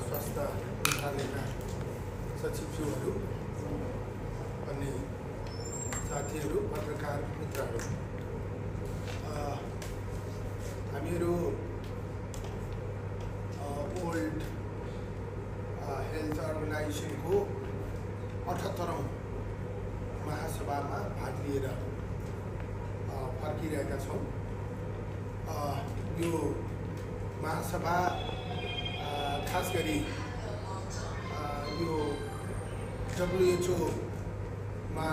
स्वास्थ्य मन्त्रालयका सचिवज्यूहरू अनि साथीहरू पत्रकार मित्रहरू, हामीहरू वर्ल्ड हेल्थ अर्गनाइजेसनको 78औं महासभामा भाग लिएर फर्किरहेका छौँ। यो महासभा खास गरी यो WHO मा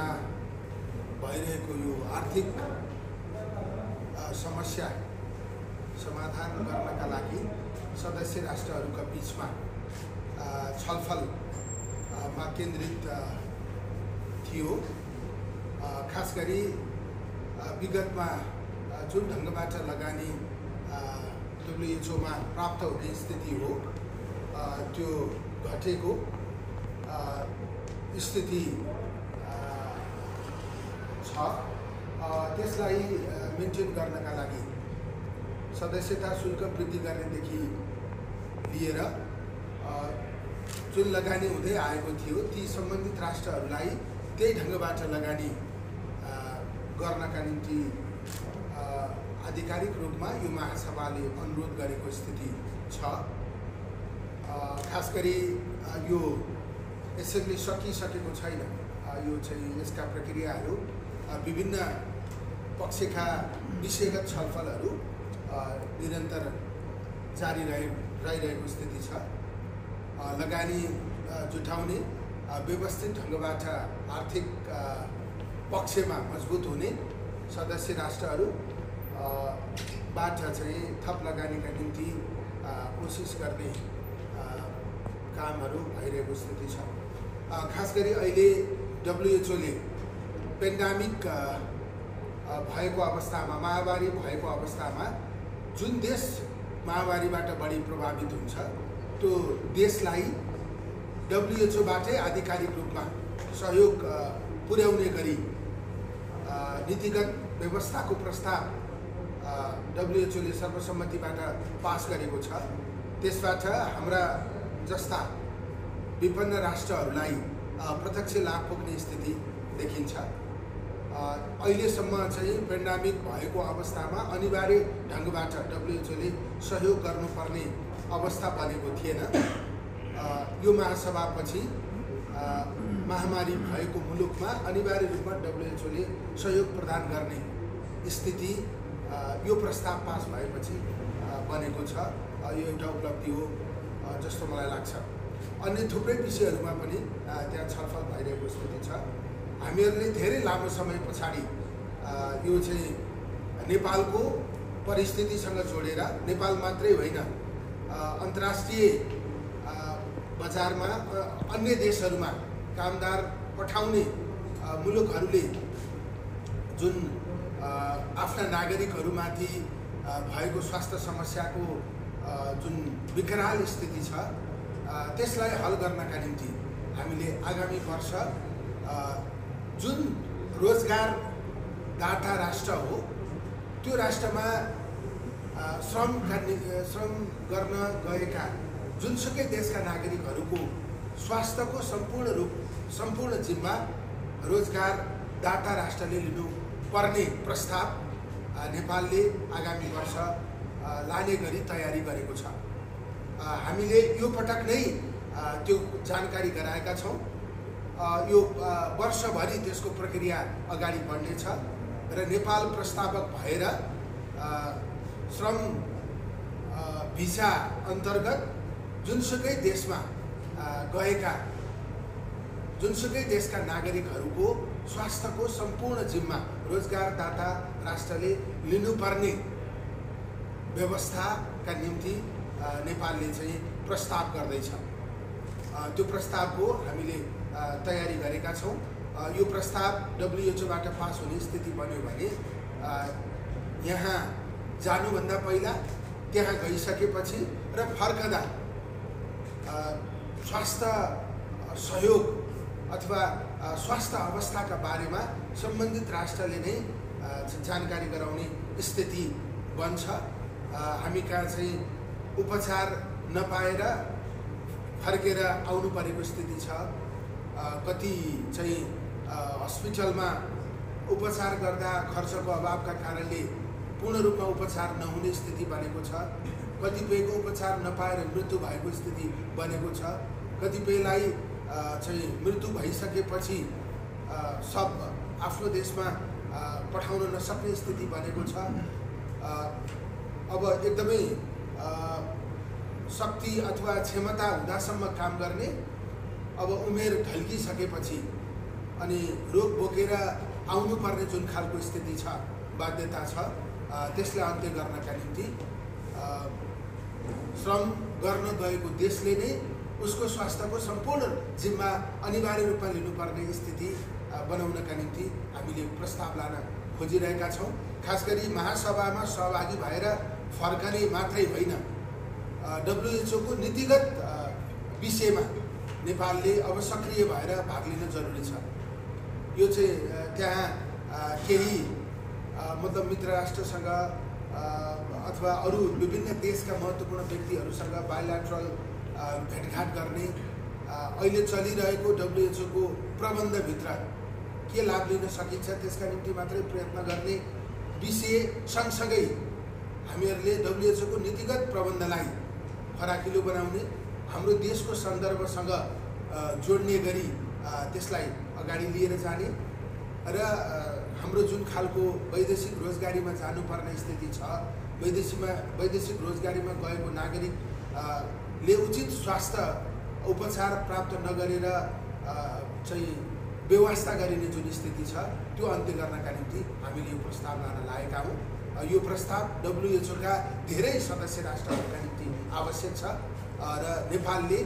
भइरहेको यो आर्थिक समस्या समाधान गर्नका लागि सदस्य राष्ट्रहरूका बीचमा छलफलमा केन्द्रित थियो। खास गरी विगतमा जुन ढङ्गबाट लगानी WHO मा प्राप्त हुने स्थिति हो, त्यो घटेको स्थिति छ। त्यसलाई मेन्टेन गर्नका लागि सदस्यता शुल्क वृद्धि गर्नेदेखि लिएर जुन लगानी हुँदै आएको थियो, ती सम्बन्धित राष्ट्रहरूलाई त्यही ढङ्गबाट लगानी गर्नका निम्ति आधिकारिक रूपमा यो महासभाले अनुरोध गरेको स्थिति छ। खास गरी यो एसेम्ब्ली सकिसकेको छैन। यो चाहिँ यसका प्रक्रियाहरू विभिन्न पक्षका विषयगत छलफलहरू निरन्तर जारी रहिरहेको स्थिति छ। लगानी जुटाउने व्यवस्थित ढङ्गबाट आर्थिक पक्षमा मजबुत हुने सदस्य राष्ट्रहरू बाट चाहिँ थप लगानीका निम्ति कोसिस गर्ने कामहरू भइरहेको स्थिति छ। खास गरी अहिले WHO ले पेन्डामिक भएको अवस्थामा, महामारी भएको अवस्थामा जुन देश महामारीबाट बढी प्रभावित हुन्छ, त्यो देशलाई WHO बाटै आधिकारिक रूपमा सहयोग पुर्याउने गरी नीतिगत व्यवस्थाको प्रस्ताव WHO ले सर्वसम्मतिबाट पास गरेको छ। त्यसबाट हाम्रा जस्ता विपन्न राष्ट्रहरूलाई प्रत्यक्ष लाभ पुग्ने स्थिति देखिन्छ। अहिलेसम्म चाहिँ पेन्डामिक भएको अवस्थामा अनिवार्य ढङ्गबाट WHO ले सहयोग गर्नुपर्ने अवस्था बनेको थिएन। यो महासभापछि महामारी भएको मुलुकमा अनिवार्य रूपमा WHO ले सहयोग प्रदान गर्ने स्थिति यो प्रस्ताव पास भएपछि बनेको छ। यो एउटा उपलब्धि हो जस्तो मलाई लाग्छ। अन्य थुप्रै विषयहरूमा पनि त्यहाँ छलफल भइरहेको स्थिति छ। हामीहरूले धेरै लामो समय पछाडि यो चाहिँ नेपालको परिस्थितिसँग जोडेर, नेपाल मात्रै होइन अन्तर्राष्ट्रिय बजारमा अन्य देशहरूमा कामदार पठाउने मुलुकहरूले जुन आफ्ना नागरिकहरूमाथि भएको स्वास्थ्य समस्याको जुन विकराल स्थिति छ, त्यसलाई हल गर्नका निम्ति हामीले आगामी वर्ष जुन रोजगारदाता राष्ट्र हो, त्यो राष्ट्रमा श्रम गर्न गएका जुनसुकै देशका नागरिकहरूको स्वास्थ्यको सम्पूर्ण जिम्मा रोजगारदाता राष्ट्रले लिनुपर्ने प्रस्ताव नेपालले आगामी वर्ष लाने गरी तयारी गरेको छ। हामीले यो पटक नै त्यो जानकारी गराएका छौँ। यो वर्षभरि त्यसको प्रक्रिया अगाडि बढ्नेछ र नेपाल प्रस्तावक भएर श्रम भिसा अन्तर्गत जुनसुकै देशमा गएका जुनसुकै देशका नागरिकहरूको स्वास्थ्यको सम्पूर्ण जिम्मा रोजगारदाता राष्ट्रले लिनुपर्ने व्यवस्थाका निम्ति नेपालले चाहिँ प्रस्ताव गर्दैछ। त्यो प्रस्तावको हामीले तयारी गरेका छौँ। यो प्रस्ताव WHO बाट पास हुने स्थिति बन्यो भने यहाँ जानुभन्दा पहिला, त्यहाँ गइसकेपछि र फर्कदा स्वास्थ्य सहयोग अथवा स्वास्थ्य अवस्थाका बारेमा सम्बन्धित राष्ट्रले नै जानकारी गराउने स्थिति बन्छ। हामी कहाँ चाहिँ उपचार नपाएर फर्केर आउनु परेको स्थिति छ। कति चाहिँ हस्पिटलमा उपचार गर्दा खर्चको अभावका कारणले पूर्ण रूपमा उपचार नहुने स्थिति बनेको छ। कतिपयको उपचार नपाएर मृत्यु भएको स्थिति बनेको छ। कतिपयलाई चाहिँ मृत्यु भइसकेपछि सब आफ्नो देशमा पठाउन नसक्ने स्थिति बनेको छ। अब एकदमै शक्ति अथवा क्षमता हुँदासम्म काम गर्ने, अब उमेर ढल्किसकेपछि अनि रोग बोकेर आउनुपर्ने जुन खालको स्थिति छ, बाध्यता छ, त्यसलाई अन्त्य गर्नका निम्ति श्रम गर्न गएको देशले नै उसको स्वास्थ्यको सम्पूर्ण जिम्मा अनिवार्य रूपमा लिनुपर्ने स्थिति बनाउनका निम्ति हामीले प्रस्ताव लान खोजिरहेका छौँ। खास गरी महासभामा सहभागी भएर फर्कने मात्रै होइन, WHO को नीतिगत विषयमा नेपालले अब सक्रिय भएर भाग लिन जरुरी छ। यो चाहिँ त्यहाँ केही मतलब मित्र राष्ट्रसँग अथवा अरू विभिन्न देशका महत्त्वपूर्ण व्यक्तिहरूसँग बायल्याटरल भेटघाट गर्ने, अहिले चलिरहेको WHO को प्रबन्धभित्र के लाभ लिन सकिन्छ त्यसका निम्ति मात्रै प्रयत्न गर्ने विषय सँगसँगै हामीहरूले WHO को नीतिगत प्रबन्धलाई फराकिलो बनाउने, हाम्रो देशको सन्दर्भसँग जोड्ने गरी त्यसलाई अगाडि लिएर जाने र हाम्रो जुन खालको वैदेशिक रोजगारीमा जानुपर्ने स्थिति छ, वैदेशिक रोजगारीमा गएको नागरिकले उचित स्वास्थ्य उपचार प्राप्त नगरेर चाहिँ व्यवस्था गरिने जुन स्थिति छ त्यो अन्त्य गर्नका निम्ति हामीले यो प्रस्ताव लान लागेका हौँ। यो प्रस्ताव WHO का धेरै सदस्य राष्ट्रहरूका निम्ति आवश्यक छ र नेपालले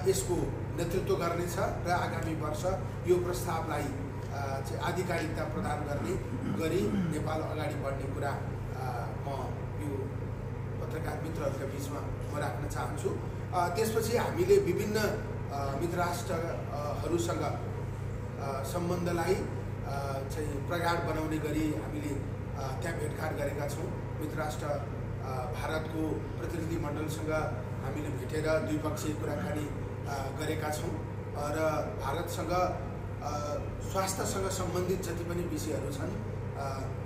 यसको नेतृत्व गर्नेछ र आगामी वर्ष यो प्रस्तावलाई आधिकारिकता प्रदान गर्ने गरी नेपाल अगाडि बढ्ने कुरा म यो पत्रकार मित्रहरूका बिचमा म राख्न चाहन्छु। त्यसपछि हामीले विभिन्न मित्र राष्ट्रहरूसँग सम्बन्धलाई चाहिँ प्रगाढ बनाउने गरी हामीले त्यहाँ भेटघाट गरेका छौँ। मित्र राष्ट्र भारतको प्रतिनिधि मण्डलसँग हामीले भेटेर द्विपक्षीय कुराकानी गरेका छौँ र भारतसँग स्वास्थ्यसँग सम्बन्धित जति पनि विषयहरू छन्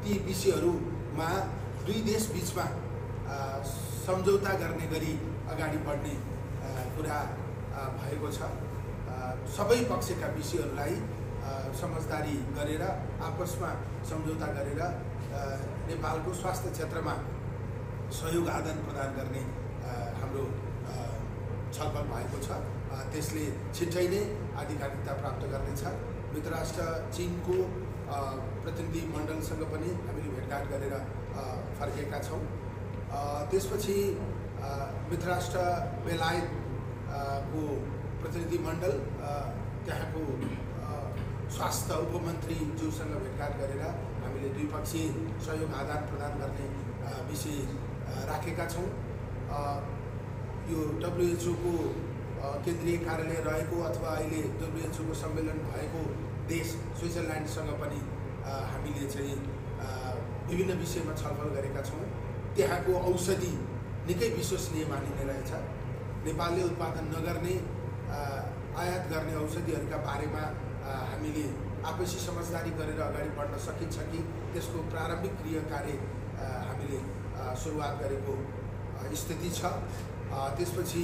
ती विषयहरूमा दुई देश बिचमा सम्झौता गर्ने गरी अगाडि बढ्ने कुरा भएको छ। सबै पक्षका विषयहरूलाई समझदारी गरेर आपसमा सम्झौता गरेर नेपालको स्वास्थ्य क्षेत्रमा सहयोग आदान प्रदान गर्ने हाम्रो छलफल भएको छ। त्यसले छिट्टै नै आधिकारिकता प्राप्त गर्नेछ। मित्र राष्ट्र चीनको प्रतिनिधि मण्डलसँग पनि हामीले भेटघाट गरेर फर्केका छौँ। त्यसपछि मित्र राष्ट्र बेलायतको प्रतिनिधि मण्डल त्यहाँको स्वास्थ्य उपमन्त्रीज्यूसँग भेटघाट गरेर हामीले द्विपक्षीय सहयोग आदान प्रदान गर्ने विषय राखेका छौँ। यो WHO को केन्द्रीय कार्यालय रहेको अथवा अहिले WHO को सम्मेलन भएको देश स्विजरल्यान्डसँग पनि हामीले चाहिँ विभिन्न विषयमा छलफल गरेका छौँ। त्यहाँको औषधि निकै विश्वसनीय मानिने रहेछ। नेपालले उत्पादन नगर्ने आयात गर्ने औषधिहरूका बारेमा हामीले आपसी समझदारी गरेर अगाडि बढ्न सकिन्छ कि त्यसको प्रारम्भिक क्रिया कार्य हामीले सुरुवात गरेको स्थिति छ। त्यसपछि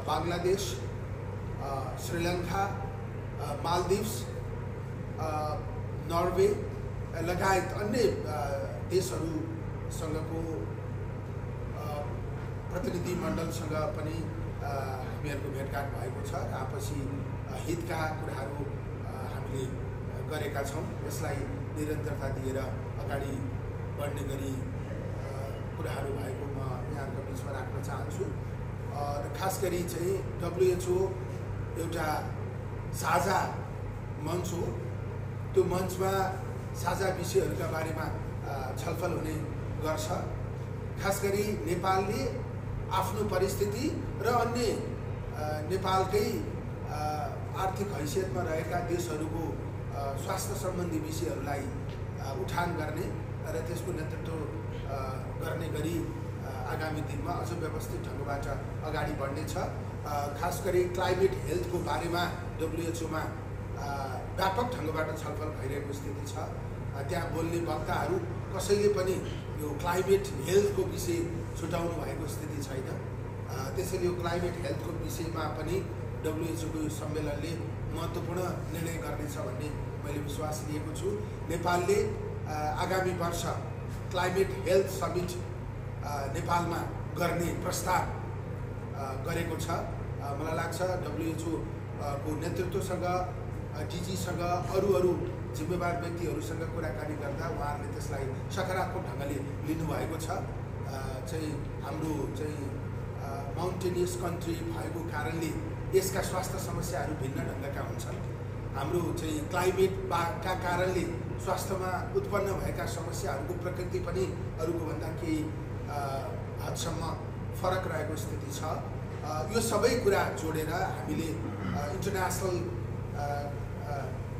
बांग्लादेश, श्रीलङ्का, मालदिभ्स, नर्वे लगायत अन्य देशहरूसँगको प्रतिनिधि मण्डलसँग पनि हामीहरूको भेटघाट भएको छ। आपसी हितका कुराहरू हामीले गरेका छौँ। यसलाई निरन्तरता दिएर अगाडि बढ्ने गरी कुराहरू भएको म यहाँहरूको बिचमा राख्न चाहन्छु। र खास गरी चाहिँ WHO एउटा साझा मञ्च हो। त्यो मञ्चमा साझा विषयहरूका बारेमा छलफल हुने गर्छ। खास गरी नेपालले आफ्नो परिस्थिति र अन्य नेपालकै आर्थिक हैसियतमा रहेका देशहरूको स्वास्थ्य सम्बन्धी विषयहरूलाई उठान गर्ने र त्यसको नेतृत्व गर्ने गरी आगामी दिनमा अझ व्यवस्थित ढङ्गबाट अगाडि बढ्नेछ। खास गरी क्लाइमेट हेल्थको बारेमा WHO मा व्यापक ढङ्गबाट छलफल भइरहेको स्थिति छ। त्यहाँ बोल्ने वक्ताहरू कसैले पनि यो क्लाइमेट हेल्थको विषय छुटाउनु भएको स्थिति छैन। त्यसैले यो क्लाइमेट हेल्थको विषयमा पनि WHO को यो सम्मेलनले महत्त्वपूर्ण निर्णय गर्नेछ भन्ने मैले विश्वास लिएको छु। नेपालले आगामी वर्ष क्लाइमेट हेल्थ समिट नेपालमा गर्ने प्रस्ताव गरेको छ। मलाई लाग्छ WHO को नेतृत्वसँग DG सँग अरू जिम्मेवार व्यक्तिहरूसँग कुराकानी गर्दा उहाँहरूले त्यसलाई सकारात्मक ढङ्गले लिनुभएको छ। चाहिँ हाम्रो चाहिँ माउन्टेनियस कन्ट्री भएको कारणले यसका स्वास्थ्य समस्याहरू भिन्न ढङ्गका हुन्छन्। हाम्रो चाहिँ क्लाइमेटका कारणले स्वास्थ्यमा उत्पन्न भएका समस्याहरूको प्रकृति पनि अरूको भन्दा केही हदसम्म फरक रहेको स्थिति छ। यो सबै कुरा जोडेर हामीले इन्टरनेसनल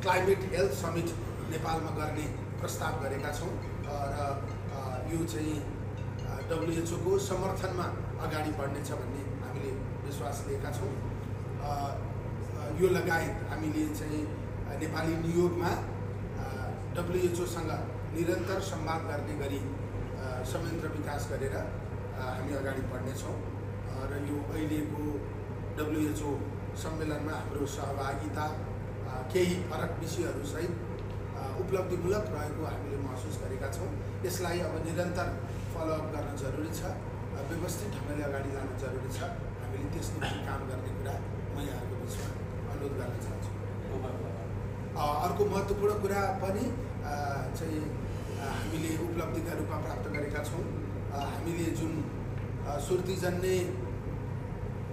क्लाइमेट हेल्थ समिट नेपालमा गर्ने प्रस्ताव गरेका छौँ र यो चाहिँ WHO को समर्थनमा अगाडि बढ्नेछ भन्ने हामीले विश्वास लिएका छौँ। यो लगायत हामीले चाहिँ नेपाली नियोगमा WHO सँग निरन्तर संवाद गर्ने गरी संयन्त्र विकास गरेर हामी अगाडि बढ्नेछौँ र यो अहिलेको WHO सम्मेलनमा हाम्रो सहभागिता केही फरक विषयहरूसहित उपलब्धिमूलक रहेको हामीले महसुस गरेका छौँ। यसलाई अब निरन्तर फलोअप गर्न जरुरी छ, व्यवस्थित ढङ्गले अगाडि लानु जरुरी छ। हामीले त्यस निम्ति काम गर्ने कुरा म यहाँहरूको बिचमा अनुरोध गर्न चाहन्छु। अर्को महत्त्वपूर्ण कुरा पनि चाहिँ हामीले उपलब्धिका रूपमा प्राप्त गरेका छौँ। हामीले जुन सुर्तीजन्य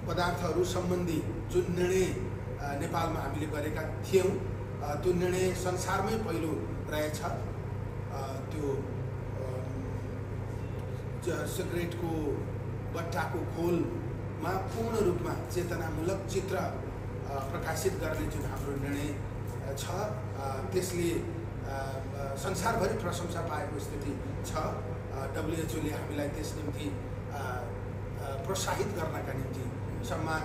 पदार्थहरू सम्बन्धी जुन निर्णय नेपालमा हामीले गरेका थियौँ त्यो निर्णय संसारमै पहिलो रहेछ। त्यो सिगरेटको बट्टाको खोलमा पूर्ण रूपमा चेतनामूलक चित्र प्रकाशित गर्ने जुन हाम्रो निर्णय छ त्यसले संसारभरि प्रशंसा पाएको स्थिति छ। WHO ले हामीलाई त्यस निम्ति प्रोत्साहित गर्नका निम्ति सम्मान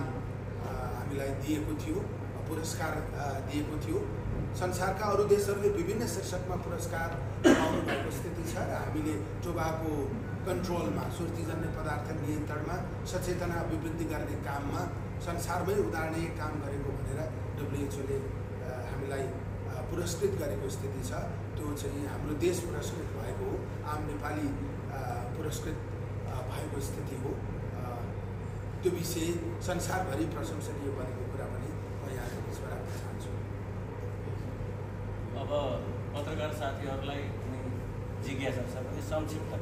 हामीलाई दिएको थियो, पुरस्कार दिएको थियो। संसारका अरू देशहरूले विभिन्न शीर्षकमा पुरस्कार पाउनु भएको स्थिति छ र हामीले टोबाको कन्ट्रोलमा, सुर्तीजन्य पदार्थ नियन्त्रणमा सचेतना अभिवृद्धि गर्ने काममा संसारमै उदाहरणीय काम गरेको भनेर WHO ले हामीलाई पुरस्कृत गरेको स्थिति छ। त्यो चाहिँ हाम्रो देश पुरस्कृत भएको हो, आम नेपाली पुरस्कृत भएको स्थिति हो। त्यो विषय संसारभरि प्रशंसनीय बनेको कुरा पनि म यहाँको बिचमा राख्न चाहन्छु। अब पत्रकार साथीहरूलाई जिज्ञासा छ भने संक्षिप्त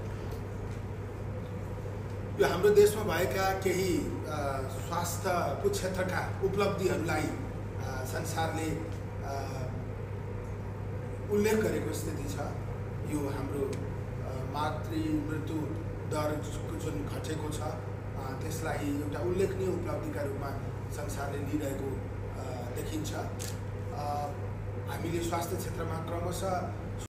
यो हाम्रो देशमा भएका केही स्वास्थ्यको क्षेत्रका उपलब्धिहरूलाई संसारले उल्लेख गरेको स्थिति छ। यो हाम्रो मातृ मृत्यु दर जुन घटेको छ त्यसलाई एउटा उल्लेखनीय उपलब्धिका रूपमा संसारले लिइरहेको देखिन्छ। हामीले स्वास्थ्य क्षेत्रमा क्रमशः